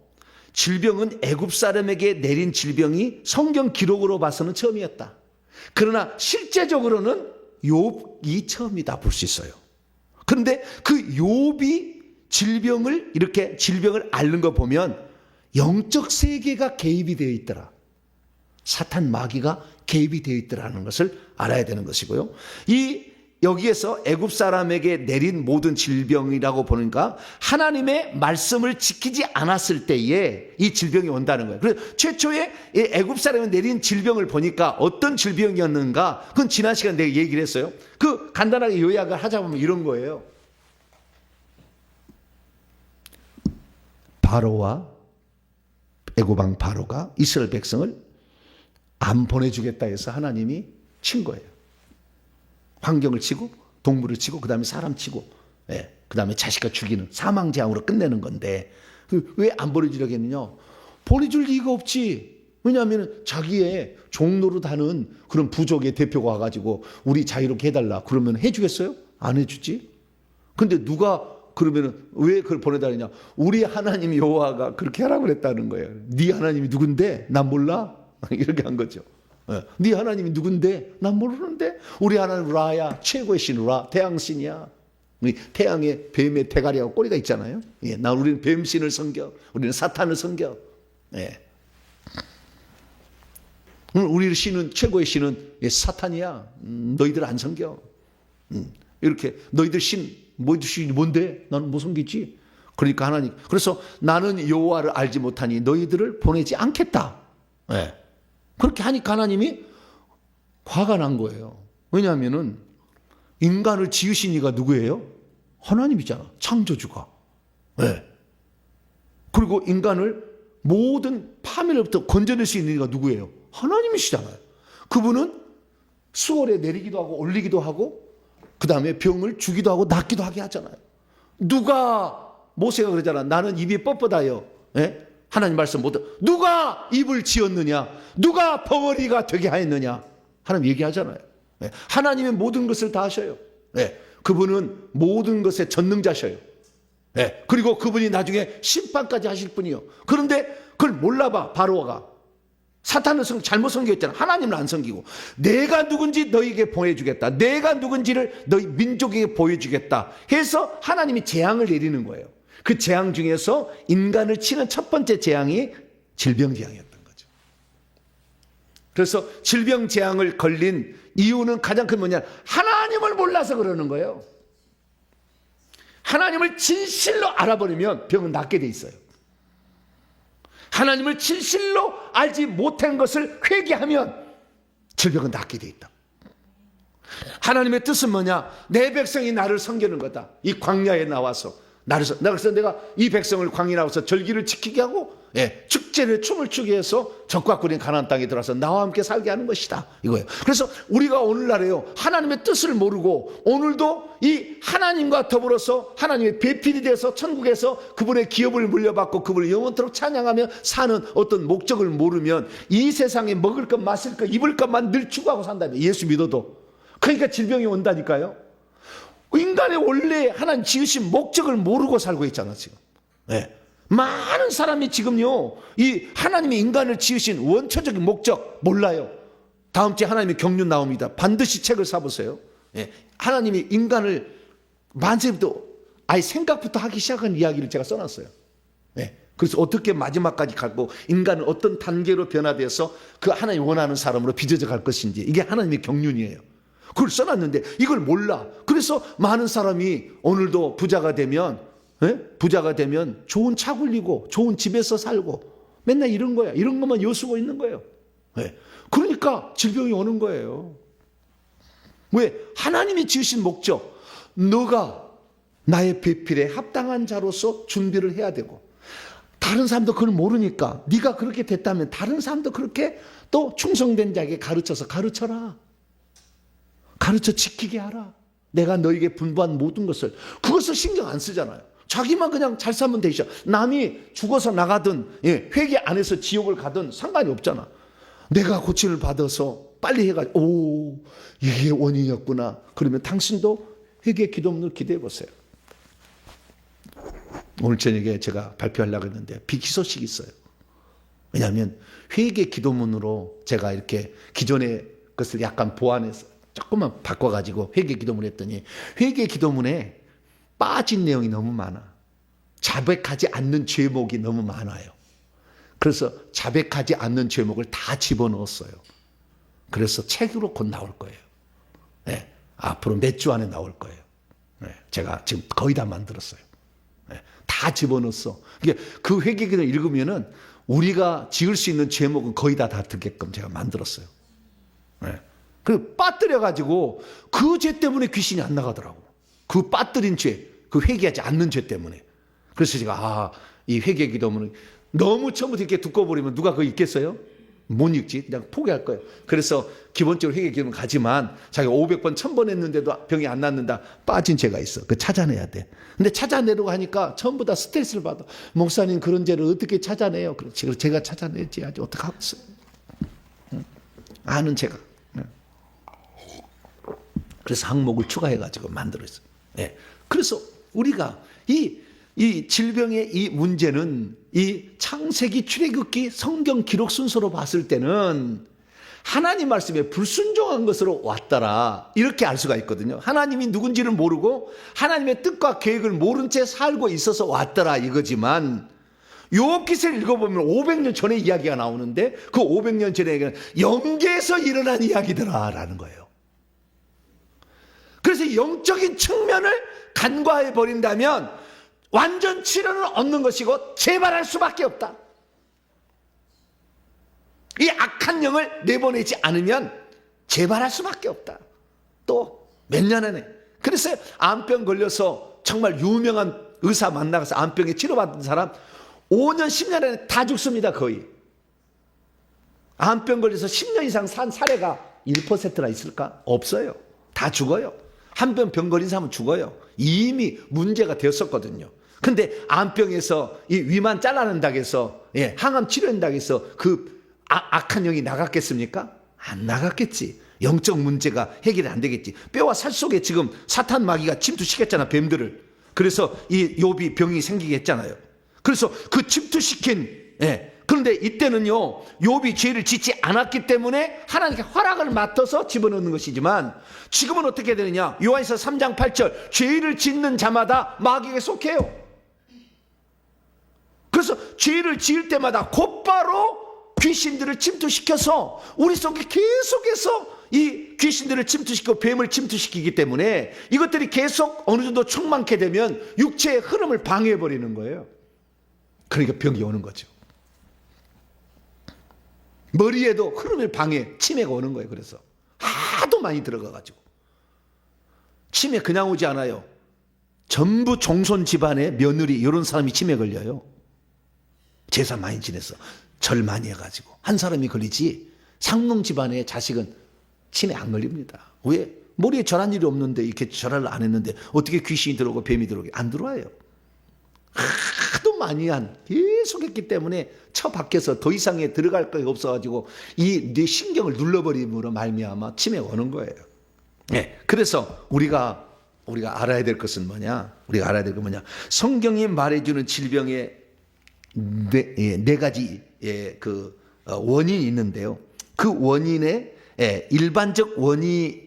질병은 애굽 사람에게 내린 질병이 성경 기록으로 봐서는 처음이었다. 그러나 실제적으로는 욥이 처음이다 볼 수 있어요. 그런데 그 욥이 질병을 앓는 거 보면 영적 세계가 개입이 되어 있더라. 사탄 마귀가 개입이 되어 있더라는 것을 알아야 되는 것이고요. 이 여기에서 애굽 사람에게 내린 모든 질병이라고 보니까 하나님의 말씀을 지키지 않았을 때에 이 질병이 온다는 거예요. 그래서 최초에 애굽 사람이 내린 질병을 보니까 어떤 질병이었는가? 그건 지난 시간에 내가 얘기를 했어요. 그 간단하게 요약을 하자 보면 이런 거예요. 바로와 애굽 왕 바로가 이스라엘 백성을 안 보내주겠다 해서 하나님이 친 거예요. 환경을 치고 동물을 치고 그다음에 사람 치고 그다음에 자식과 죽이는 사망재앙으로 끝내는 건데 왜 안 보내주려고 했느냐? 보내줄 리가 없지. 왜냐하면 자기의 종노릇하는 그런 부족의 대표가 와가지고 우리 자유롭게 해달라 그러면 해주겠어요? 안 해주지. 근데 누가 그러면 왜 그걸 보내달라냐? 우리 하나님 여호와가 그렇게 하라고 그랬다는 거예요. 네 하나님이 누군데? 난 몰라? 이렇게 한 거죠. 네 하나님이 누군데? 난 모르는데. 우리 하나님 라야, 최고의 신 라, 태양신이야. 태양에 뱀의 대가리하고 꼬리가 있잖아요. 우리는 뱀신을 섬겨. 우리는 사탄을 섬겨. 우리 신은 최고의 신은 사탄이야. 너희들 안 섬겨. 이렇게 너희들 신 신이 뭔데? 나는 못 섬기지. 그러니까 하나님. 그래서 나는 여호와를 알지 못하니 너희들을 보내지 않겠다. 그렇게 하니까 하나님이 화가 난 거예요. 왜냐하면은 인간을 지으신 이가 누구예요? 하나님이잖아. 창조주가. 그리고 인간을 모든 파멸로부터 건져낼 수 있는 이가 누구예요? 하나님이시잖아요. 그분은 수월에 내리기도 하고 올리기도 하고 그 다음에 병을 주기도 하고 낫기도 하게 하잖아요. 누가 모세가 그러잖아. 나는 입이 뻣뻣하여 하나님 말씀 못 누가 입을 지었느냐? 누가 벙어리가 되게 하였느냐? 하나님 얘기하잖아요. 하나님의 모든 것을 다 하셔요. 그분은 모든 것의 전능자셔요. 그리고 그분이 나중에 심판까지 하실 분이요. 그런데 그걸 몰라봐 바로가. 사탄은 잘못 섬겼잖아. 하나님을 안 섬기고 내가 누군지 너희에게 보여주겠다. 내가 누군지를 너희 민족에게 보여주겠다 해서 하나님이 재앙을 내리는 거예요. 그 재앙 중에서 인간을 치는 첫 번째 재앙이 질병재앙이었던 거죠. 그래서 질병재앙을 걸린 이유는 가장 큰 뭐냐? 하나님을 몰라서 그러는 거예요. 하나님을 진실로 알아버리면 병은 낫게 돼 있어요. 하나님을 진실로 알지 못한 것을 회개하면 질병은 낫게 돼 있다. 하나님의 뜻은 뭐냐? 내 백성이 나를 섬기는 거다. 이 광야에 나와서 그래서 내가 이 백성을 광야에 나와서 절기를 지키게 하고 축제를 춤을 추게 해서 적과 꿀인 가나안 땅에 들어와서 나와 함께 살게 하는 것이다. 이거예요. 그래서 우리가 오늘날에요. 하나님의 뜻을 모르고 오늘도 이 하나님과 더불어서 하나님의 배필이 돼서 천국에서 그분의 기업을 물려받고 그분을 영원토록 찬양하며 사는 어떤 목적을 모르면 이 세상에 먹을 것, 마실 것, 입을 것만 늘 추구하고 산다며. 예수 믿어도. 그러니까 질병이 온다니까요. 인간의 원래 하나님 지으신 목적을 모르고 살고 있잖아 지금. 많은 사람이 지금요 이 하나님이 인간을 지으신 원초적인 목적 몰라요. 다음 주에 하나님의 경륜 나옵니다. 반드시 책을 사보세요. 하나님이 인간을 만세부터 아예 생각부터 하기 시작한 이야기를 제가 써놨어요. 그래서 어떻게 마지막까지 가고 인간은 어떤 단계로 변화돼서 그 하나님 원하는 사람으로 빚어져 갈 것인지 이게 하나님의 경륜이에요. 그걸 써놨는데 이걸 몰라. 그래서 많은 사람이 오늘도 부자가 되면 좋은 차 굴리고 좋은 집에서 살고 맨날 이런 거야. 이런 것만 여수고 있는 거예요. 그러니까 질병이 오는 거예요. 왜? 하나님이 지으신 목적. 너가 나의 배필에 합당한 자로서 준비를 해야 되고 다른 사람도 그걸 모르니까 네가 그렇게 됐다면 다른 사람도 그렇게 또 충성된 자에게 가르쳐라. 가르쳐 지키게 하라. 내가 너에게 분부한 모든 것을. 그것을 신경 안 쓰잖아요. 자기만 그냥 잘 살면 되죠. 남이 죽어서 나가든 회개 안 해서 지옥을 가든 상관이 없잖아. 내가 고침을 받아서 빨리 해가지고 이게 원인이었구나. 그러면 당신도 회개 기도문을 기도해 보세요. 오늘 저녁에 제가 발표하려고 했는데 비기소식이 있어요. 왜냐하면 회개 기도문으로 제가 이렇게 기존의 것을 약간 보완해서 조금만 바꿔가지고 회개 기도문 했더니 회개 기도문에 빠진 내용이 너무 많아. 자백하지 않는 죄목이 너무 많아요. 그래서 자백하지 않는 죄목을 다 집어넣었어요. 그래서 책으로 곧 나올 거예요. 앞으로 몇 주 안에 나올 거예요. 제가 지금 거의 다 만들었어요. 다 집어넣었어. 그 회개기도 읽으면은 우리가 지을 수 있는 제목은 거의 다 듣게끔 제가 만들었어요. 그 빠뜨려가지고 그 죄 때문에 귀신이 안 나가더라고. 그 빠뜨린 죄, 그 회개하지 않는 죄 때문에. 그래서 제가 이 회개 기도문은 너무 처음부터 이렇게 두꺼워버리면 누가 그거 읽겠어요? 못 읽지. 그냥 포기할 거예요. 그래서 기본적으로 회개 기도문 가지만 자기가 500번, 1000번 했는데도 병이 안 낫는다. 빠진 죄가 있어. 그 찾아내야 돼. 근데 찾아내려고 하니까 전부 다 스트레스를 받아. 목사님 그런 죄를 어떻게 찾아내요? 그렇지. 제가 찾아내지. 아주 어떻게 하겠어요? 아는 제가. 그래서 항목을 추가해가지고 만들었어요. 그래서 우리가 이 질병의 이 문제는 이 창세기, 출애굽기, 성경 기록 순서로 봤을 때는 하나님 말씀에 불순종한 것으로 왔더라. 이렇게 알 수가 있거든요. 하나님이 누군지를 모르고 하나님의 뜻과 계획을 모른 채 살고 있어서 왔더라 이거지만 욥기서를 읽어보면 500년 전의 이야기가 나오는데 그 500년 전의 이야기는 영계에서 일어난 이야기더라라는 거예요. 그래서 영적인 측면을 간과해 버린다면 완전 치료는 없는 것이고 재발할 수밖에 없다. 이 악한 영을 내보내지 않으면 재발할 수밖에 없다. 또 몇 년 안에. 그래서 암병 걸려서 정말 유명한 의사 만나서 암병에 치료받은 사람 5년 10년 안에 다 죽습니다. 거의. 암병 걸려서 10년 이상 산 사례가 1%나 있을까? 없어요. 다 죽어요. 한 병 걸린 사람은 죽어요. 이미 문제가 되었었거든요. 근데 암병에서 이 위만 잘라낸다고 해서 항암 치료한다고 해서 그 악한 영이 나갔겠습니까? 안 나갔겠지. 영적 문제가 해결이 안 되겠지. 뼈와 살 속에 지금 사탄 마귀가 침투시켰잖아, 뱀들을. 그래서 이 욥이 병이 생기게 했잖아요. 그래서 그 침투시킨 그런데 이때는요 욥이 죄를 짓지 않았기 때문에 하나님께 허락을 맡아서 집어넣는 것이지만 지금은 어떻게 되느냐? 요한서 3장 8절 죄를 짓는 자마다 마귀에게 속해요. 그래서 죄를 지을 때마다 곧바로 귀신들을 침투시켜서 우리 속에 계속해서 이 귀신들을 침투시키고 뱀을 침투시키기 때문에 이것들이 계속 어느 정도 충만케 되면 육체의 흐름을 방해해버리는 거예요. 그러니까 병이 오는 거죠. 머리에도 흐름을 방해, 치매가 오는 거예요. 그래서 하도 많이 들어가가지고 치매 그냥 오지 않아요. 전부 종손 집안의 며느리 이런 사람이 치매 걸려요. 제사 많이 지내서 절 많이 해가지고 한 사람이 걸리지 상농 집안의 자식은 치매 안 걸립니다. 왜? 머리에 절한 일이 없는데 이렇게 절을 안 했는데 어떻게 귀신이 들어오고 뱀이 들어오게 안 들어와요. 하도 많이 계속 했기 때문에 처박혀서 더 이상에 들어갈 것이 없어가지고 이 뇌 신경을 눌러버림으로 말미암아 치매가 오는 거예요. 그래서 우리가 알아야 될 것은 뭐냐? 우리가 알아야 될 건 뭐냐? 성경이 말해주는 질병의 네 가지 원인이 있는데요. 그 원인의 일반적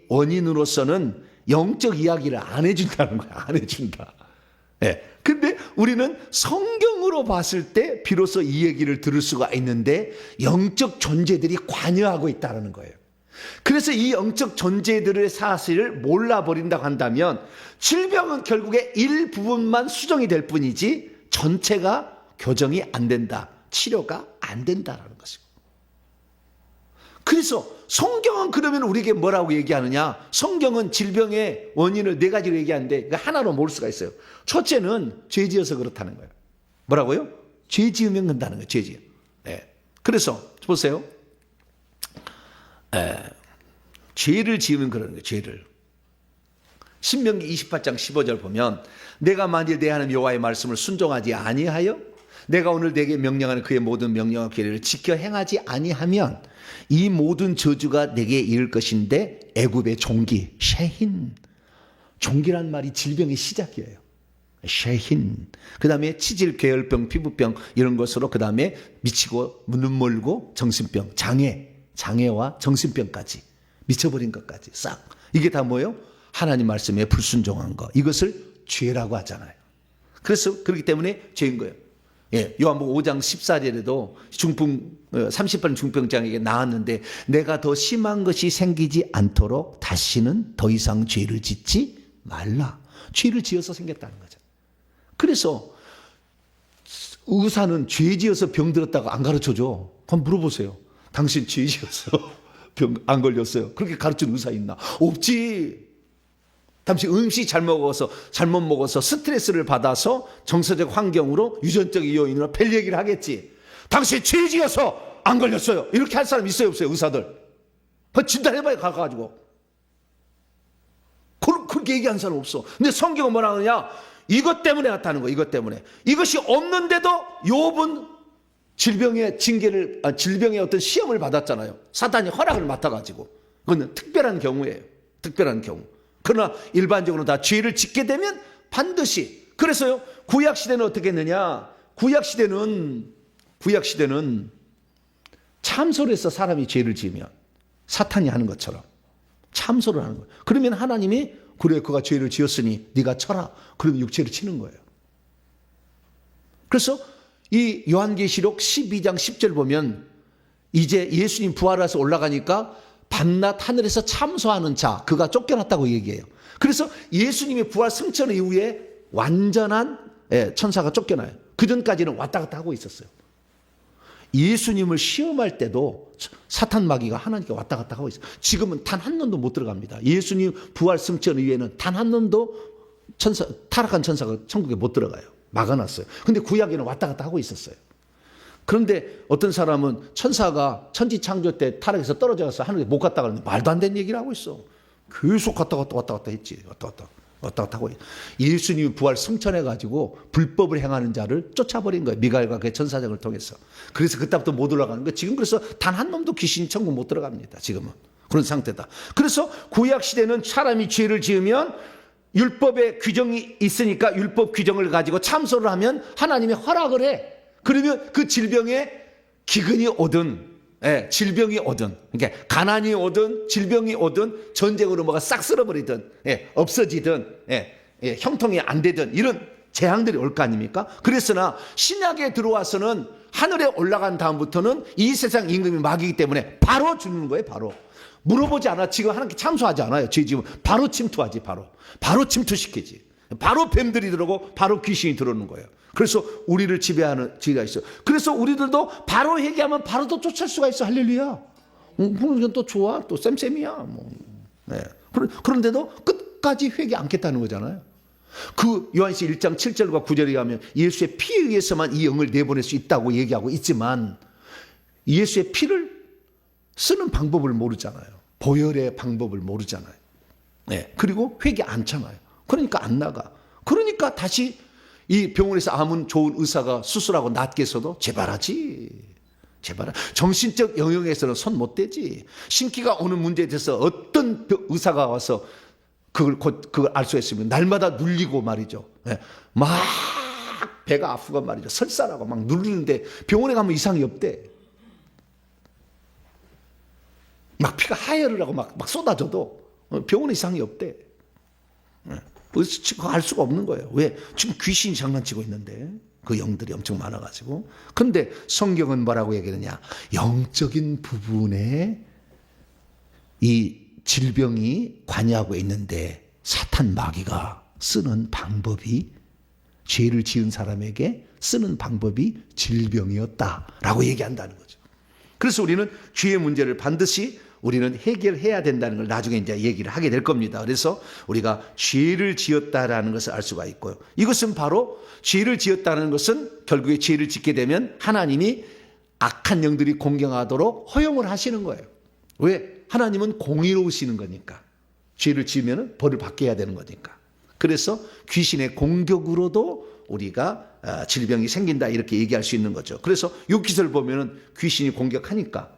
원인으로서는 영적 이야기를 안 해준다는 거야. 안 해준다. 근데 우리는 성경으로 봤을 때 비로소 이 얘기를 들을 수가 있는데 영적 존재들이 관여하고 있다는 거예요. 그래서 이 영적 존재들의 사실을 몰라버린다고 한다면 질병은 결국에 일부분만 수정이 될 뿐이지 전체가 교정이 안 된다. 치료가 안 된다라는 것이고. 그래서 성경은 그러면 우리에게 뭐라고 얘기하느냐? 성경은 질병의 원인을 네 가지로 얘기하는데 하나로 모을 수가 있어요. 첫째는 죄 지어서 그렇다는 거예요. 뭐라고요? 죄 지으면 그런다는 거예요. 죄 지어. 그래서 보세요. 죄를 지으면 그러는 거예요. 죄를. 신명기 28장 15절 보면 내가 만일 내 하나님 여호와의 말씀을 순종하지 아니하여 내가 오늘 내게 명령하는 그의 모든 명령과 계례를 지켜 행하지 아니하면 이 모든 저주가 내게 이를 것인데 애굽의 종기 셰힌, 종기란 말이 질병의 시작이에요. 셰힌. 그 다음에 치질, 괴혈병, 피부병 이런 것으로 그 다음에 미치고 눈 멀고 정신병, 장애와 정신병까지 미쳐버린 것까지 싹. 이게 다 뭐예요? 하나님 말씀에 불순종한 거. 이것을 죄라고 하잖아요. 그래서 그렇기 때문에 죄인 거예요. 예, 요한복음 5장 14절에도 30번 중병장에게 나왔는데 내가 더 심한 것이 생기지 않도록 다시는 더 이상 죄를 짓지 말라. 죄를 지어서 생겼다는 거죠. 그래서 의사는 죄 지어서 병 들었다고 안 가르쳐줘. 한번 물어보세요. 당신 죄 지어서 병 안 걸렸어요. 그렇게 가르치는 의사 있나? 없지. 당신 음식 잘못 먹어서 스트레스를 받아서 정서적 환경으로 유전적 요인으로 별 얘기를 하겠지. 당신 죄 지어서 안 걸렸어요. 이렇게 할 사람 있어요, 없어요? 의사들. 진단해봐요, 가가지고. 그렇게 얘기하는 사람 없어. 근데 성경은 뭐라 하느냐? 이것 때문에 나타나는 거예요. 이것 때문에. 이것이 없는데도 욥은 질병의 어떤 시험을 받았잖아요. 사단이 허락을 맡아가지고. 그건 특별한 경우예요. 특별한 경우. 그러나 일반적으로 다 죄를 짓게 되면 반드시. 그래서요, 구약시대는 어떻게 했느냐? 구약시대는 참소를 해서 사람이 죄를 지으면 사탄이 하는 것처럼 참소를 하는 거예요. 그러면 하나님이 그래, 그가 죄를 지었으니 네가 쳐라. 그러면 육체를 치는 거예요. 그래서 이 요한계시록 12장 10절 보면 이제 예수님 부활해서 올라가니까 밤낮 하늘에서 참소하는 자, 그가 쫓겨났다고 얘기해요. 그래서 예수님의 부활 승천 이후에 완전한 천사가 쫓겨나요. 그전까지는 왔다 갔다 하고 있었어요. 예수님을 시험할 때도 사탄 마귀가 하나님께 왔다 갔다 하고 있어요. 지금은 단 한 놈도 못 들어갑니다. 예수님 부활 승천 이후에는 단 한 놈도 타락한 천사가 천국에 못 들어가요. 막아놨어요. 근데 구약에는 왔다 갔다 하고 있었어요. 그런데 어떤 사람은 천사가 천지 창조 때 타락해서 떨어져서 하늘에 못 갔다 가는데 말도 안 되는 얘기를 하고 있어. 계속 왔다 갔다 했지. 왔다 갔다 하고. 예수님이 부활 승천해가지고 불법을 행하는 자를 쫓아버린 거예요. 미가엘과 그의 천사장을 통해서. 그래서 그때부터 못 올라가는 거예요. 지금 그래서 단 한 놈도 귀신이 천국 못 들어갑니다. 지금은. 그런 상태다. 그래서 구약시대는 사람이 죄를 지으면 율법의 규정이 있으니까 율법 규정을 가지고 참소를 하면 하나님이 허락을 해. 그러면 그 질병에 기근이 오든 질병이 오든, 그러니까 가난이 오든 질병이 오든 전쟁으로 뭐가 싹 쓸어버리든 없어지든 형통이 안 되든 이런 재앙들이 올 거 아닙니까? 그랬으나 신약에 들어와서는 하늘에 올라간 다음부터는 이 세상 임금이 마귀이기 때문에 바로 죽는 거예요. 바로 물어보지 않아. 지금 하나님께 참소하지 않아요. 죄 지금 바로 침투하지. 바로 침투시키지. 바로 뱀들이 들어오고 바로 귀신이 들어오는 거예요. 그래서 우리를 지배하는 지가 있어요. 그래서 우리들도 바로 회개하면 바로 또 쫓을 수가 있어. 할렐루야. 그럼 또 좋아. 또 쌤쌤이야. 뭐. 네. 그런데도 끝까지 회개 않겠다는 거잖아요. 그 요한시 1장 7절과 9절에 가면 예수의 피에 의해서만 이 영을 내보낼 수 있다고 얘기하고 있지만 예수의 피를 쓰는 방법을 모르잖아요. 보혈의 방법을 모르잖아요. 네. 그리고 회개 않잖아요. 그러니까 안 나가. 그러니까 다시 이 병원에서 아무 좋은 의사가 수술하고 낫게 해서도 재발하지. 정신적 영역에서는 손 못 대지. 신기가 오는 문제에 대해서 어떤 의사가 와서 그걸 알 수 있으면 날마다 눌리고 말이죠. 막 배가 아프고 말이죠. 설사라고 막 눌리는데 병원에 가면 이상이 없대. 막 피가 하혈을 하고 막 쏟아져도 병원에 이상이 없대. 그거 알 수가 없는 거예요. 왜? 지금 귀신이 장난치고 있는데 그 영들이 엄청 많아가지고. 그런데 성경은 뭐라고 얘기하느냐? 영적인 부분에 이 질병이 관여하고 있는데 사탄 마귀가 쓰는 방법이 죄를 지은 사람에게 쓰는 방법이 질병이었다라고 얘기한다는 거죠. 그래서 우리는 죄의 문제를 반드시 우리는 해결해야 된다는 걸 나중에 이제 얘기를 하게 될 겁니다. 그래서 우리가 죄를 지었다라는 것을 알 수가 있고요. 이것은 바로 죄를 지었다는 것은 결국에 죄를 짓게 되면 하나님이 악한 영들이 공경하도록 허용을 하시는 거예요. 왜? 하나님은 공의로우시는 거니까. 죄를 지으면 벌을 받게 되는 거니까. 그래서 귀신의 공격으로도 우리가 질병이 생긴다 이렇게 얘기할 수 있는 거죠. 그래서 욥기서를 보면은 귀신이 공격하니까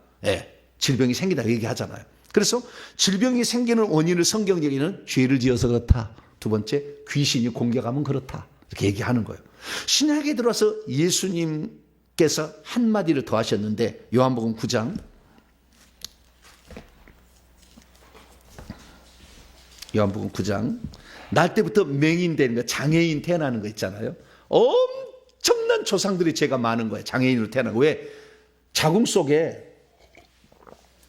질병이 생기다 얘기하잖아요. 그래서 질병이 생기는 원인을 성경적에는 죄를 지어서 그렇다. 두 번째, 귀신이 공격하면 그렇다. 이렇게 얘기하는 거예요. 신약에 들어와서 예수님께서 한마디를 더 하셨는데 요한복음 9장 날 때부터 맹인되는 거, 장애인 태어나는 거 있잖아요. 엄청난 조상들이 죄가 많은 거예요. 장애인으로 태어나고. 왜? 자궁 속에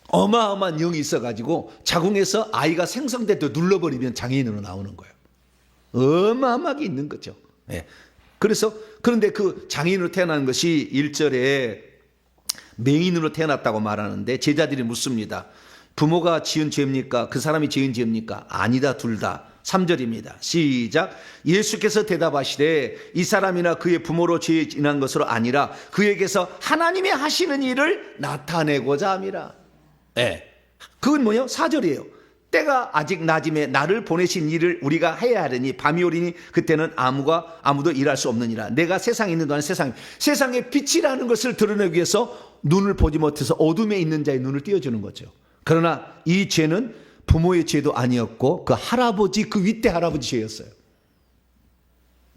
어마어마한 영이 있어가지고 자궁에서 아이가 생성돼도 눌러버리면 장애인으로 나오는 거예요. 어마어마하게 있는 거죠. 예. 그런데 그 장애인으로 태어나는 것이 1절에 맹인으로 태어났다고 말하는데 제자들이 묻습니다. 부모가 지은 죄입니까? 그 사람이 지은 죄입니까? 아니다, 둘 다. 3절입니다. 시작. 예수께서 대답하시되 이 사람이나 그의 부모로 죄에 인한 것으로 아니라 그에게서 하나님의 하시는 일을 나타내고자 함이라. 예. 그건 뭐예요? 4절이에요. 때가 아직 낮임에 나를 보내신 일을 우리가 해야 하려니 밤이 오리니 그때는 아무도 일할 수 없느니라. 내가 세상에 있는 동안 세상의 빛이라는 것을 드러내기 위해서 눈을 보지 못해서 어둠에 있는 자의 눈을 띄워주는 거죠. 그러나 이 죄는 부모의 죄도 아니었고 그 윗대 할아버지 죄였어요.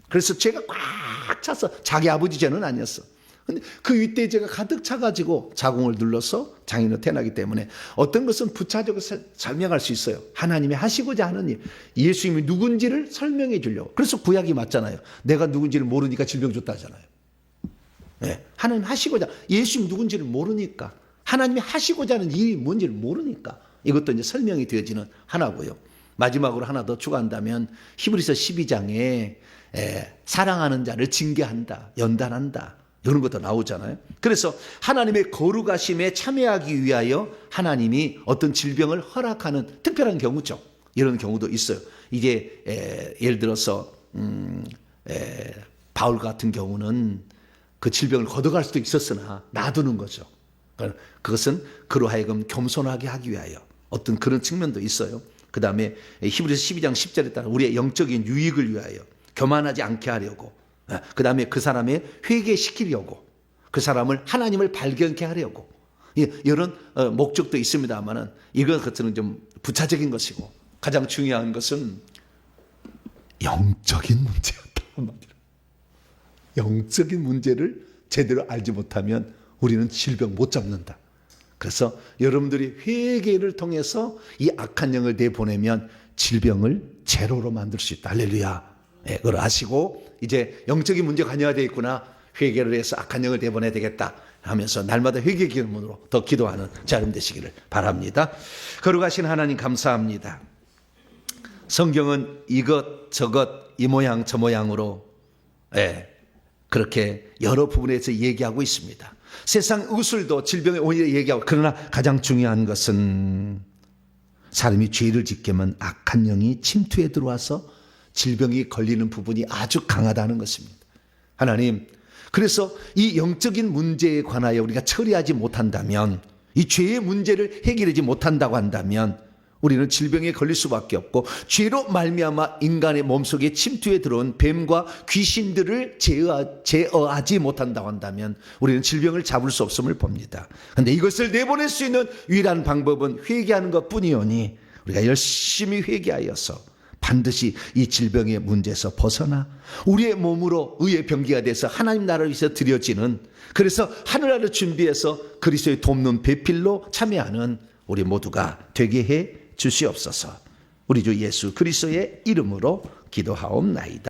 그래서 죄가 꽉 차서 자기 아버지 죄는 아니었어. 근데 그 윗대 죄가 가득 차가지고 자궁을 눌러서 장애인으로 태어나기 때문에 어떤 것은 부차적으로 설명할 수 있어요. 하나님이 하시고자 하는 일, 예수님이 누군지를 설명해 주려고. 그래서 구약이 맞잖아요. 내가 누군지를 모르니까 질병 줬다 하잖아요. 네. 하나님 하시고자, 예수님 누군지를 모르니까, 하나님이 하시고자 하는 일이 뭔지를 모르니까 이것도 이제 설명이 되어지는 하나고요. 마지막으로 하나 더 추가한다면 히브리서 12장에 사랑하는 자를 징계한다, 연단한다, 이런 것도 나오잖아요. 그래서 하나님의 거룩하심에 참여하기 위하여 하나님이 어떤 질병을 허락하는 특별한 경우죠. 이런 경우도 있어요. 이제 예를 들어서 바울 같은 경우는 그 질병을 걷어갈 수도 있었으나 놔두는 거죠. 그것은 그로 하여금 겸손하게 하기 위하여 어떤 그런 측면도 있어요. 그 다음에 히브리서 12장 10절에 따라 우리의 영적인 유익을 위하여 교만하지 않게 하려고, 그 다음에 그 사람의 회개시키려고, 그 사람을 하나님을 발견케 하려고, 이런 목적도 있습니다만은 이것은 좀 부차적인 것이고 가장 중요한 것은 영적인 문제였다. 영적인 문제를 제대로 알지 못하면 우리는 질병 못 잡는다. 그래서 여러분들이 회개를 통해서 이 악한 영을 내보내면 질병을 제로로 만들 수 있다. 할렐루야. 네, 그걸 아시고 이제 영적인 문제가 관여되어 있구나. 회개를 해서 악한 영을 내보내야 되겠다 하면서 날마다 회개 기도문으로 더 기도하는 자름 되시기를 바랍니다. 거룩하신 하나님 감사합니다. 성경은 이것 저것 이 모양 저 모양으로 그렇게 여러 부분에서 얘기하고 있습니다. 세상 의술도 질병의 원인을 얘기하고, 그러나 가장 중요한 것은 사람이 죄를 짓게면 악한 영이 침투해 들어와서 질병이 걸리는 부분이 아주 강하다는 것입니다. 하나님, 그래서 이 영적인 문제에 관하여 우리가 처리하지 못한다면, 이 죄의 문제를 해결하지 못한다고 한다면 우리는 질병에 걸릴 수밖에 없고, 죄로 말미암아 인간의 몸속에 침투해 들어온 뱀과 귀신들을 제어하지 못한다고 한다면 우리는 질병을 잡을 수 없음을 봅니다. 그런데 이것을 내보낼 수 있는 유일한 방법은 회개하는 것뿐이오니 우리가 열심히 회개하여서 반드시 이 질병의 문제에서 벗어나 우리의 몸으로 의의 병기가 돼서 하나님 나라를 위해서 드려지는, 그래서 하늘나라를 준비해서 그리스도의 돕는 배필로 참여하는 우리 모두가 되게 해 주시옵소서. 우리 주 예수 그리스도의 이름으로 기도하옵나이다.